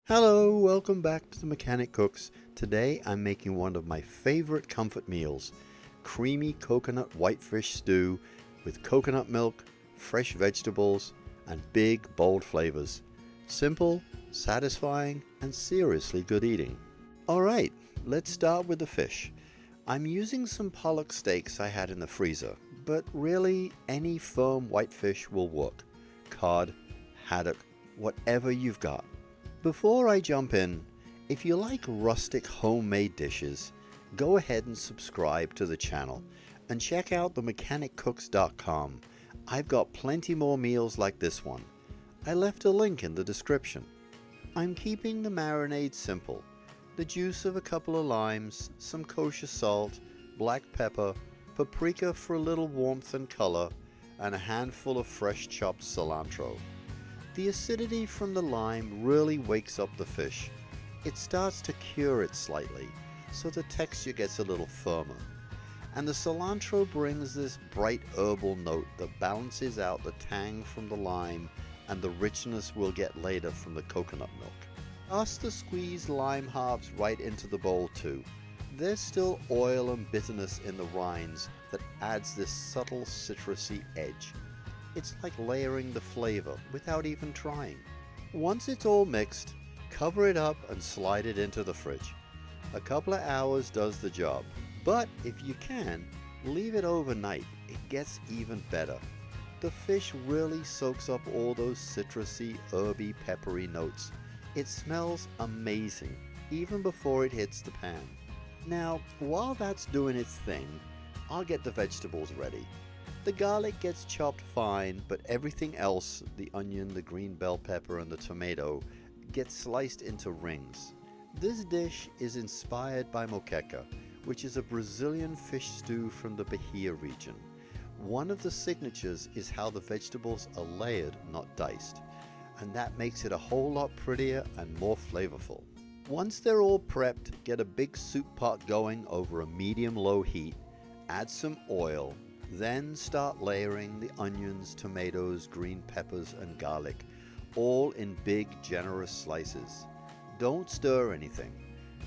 Hello, welcome back to the Mechanic Cooks. Today I'm making one of my favorite comfort meals, creamy coconut whitefish stew with coconut milk, fresh vegetables, and big, bold flavors. Simple, satisfying, and seriously good eating. Alright, let's start with the fish. I'm using some Pollock steaks I had in the freezer, but really any firm whitefish will work. Cod, haddock, whatever you've got. Before I jump in, if you like rustic homemade dishes, go ahead and subscribe to the channel and check out themechaniccooks.com. I've got plenty more meals like this one. I left a link in the description. I'm keeping the marinade simple. The juice of a couple of limes, some kosher salt, black pepper, paprika for a little warmth and color, and a handful of fresh chopped cilantro. The acidity from the lime really wakes up the fish. It starts to cure it slightly, so the texture gets a little firmer. And the cilantro brings this bright herbal note that balances out the tang from the lime and the richness we'll get later from the coconut milk. Toss the squeezed lime halves right into the bowl too. There's still oil and bitterness in the rinds that adds this subtle citrusy edge. It's like layering the flavor without even trying. Once it's all mixed, cover it up and slide it into the fridge. A couple of hours does the job, but if you can, leave it overnight. It gets even better. The fish really soaks up all those citrusy, herby, peppery notes. It smells amazing, even before it hits the pan. Now, while that's doing its thing, I'll get the vegetables ready. The garlic gets chopped fine, but everything else, the onion, the green bell pepper, and the tomato, gets sliced into rings. This dish is inspired by Moqueca, which is a Brazilian fish stew from the Bahia region. One of the signatures is how the vegetables are layered, not diced, and that makes it a whole lot prettier and more flavorful. Once they're all prepped, get a big soup pot going over a medium-low heat, add some oil, then start layering the onions, tomatoes, green peppers, and garlic, all in big, generous slices. Don't stir anything.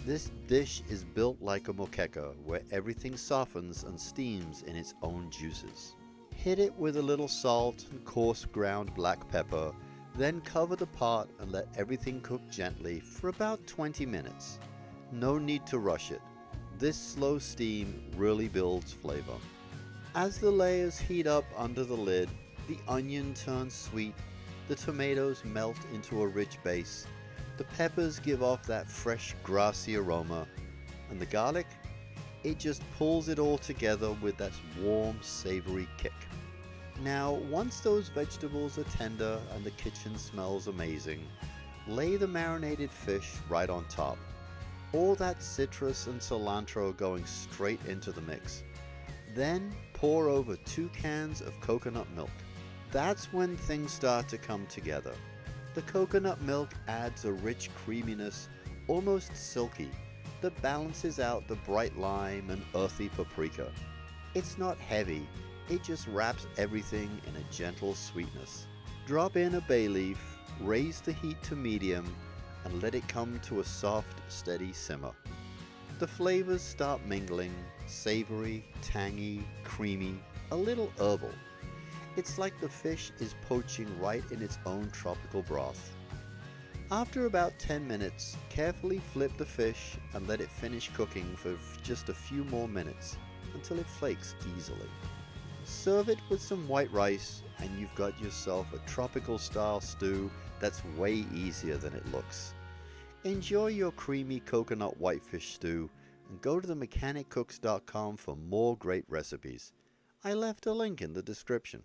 This dish is built like a moqueca, where everything softens and steams in its own juices. Hit it with a little salt and coarse ground black pepper, then cover the pot and let everything cook gently for about 20 minutes. No need to rush it. This slow steam really builds flavor. As the layers heat up under the lid, the onion turns sweet, the tomatoes melt into a rich base, the peppers give off that fresh grassy aroma, and the garlic, it just pulls it all together with that warm, savory kick. Now, once those vegetables are tender and the kitchen smells amazing, lay the marinated fish right on top. All that citrus and cilantro going straight into the mix. Then pour over 2 cans of coconut milk. That's when things start to come together. The coconut milk adds a rich creaminess, almost silky, that balances out the bright lime and earthy paprika. It's not heavy, it just wraps everything in a gentle sweetness. Drop in a bay leaf, raise the heat to medium, and let it come to a soft, steady simmer. The flavors start mingling, savory, tangy, creamy, a little herbal. It's like the fish is poaching right in its own tropical broth. After about 10 minutes, carefully flip the fish and let it finish cooking for just a few more minutes until it flakes easily. Serve it with some white rice and you've got yourself a tropical style stew that's way easier than it looks. Enjoy your creamy coconut whitefish stew and go to themechaniccooks.com for more great recipes. I left a link in the description.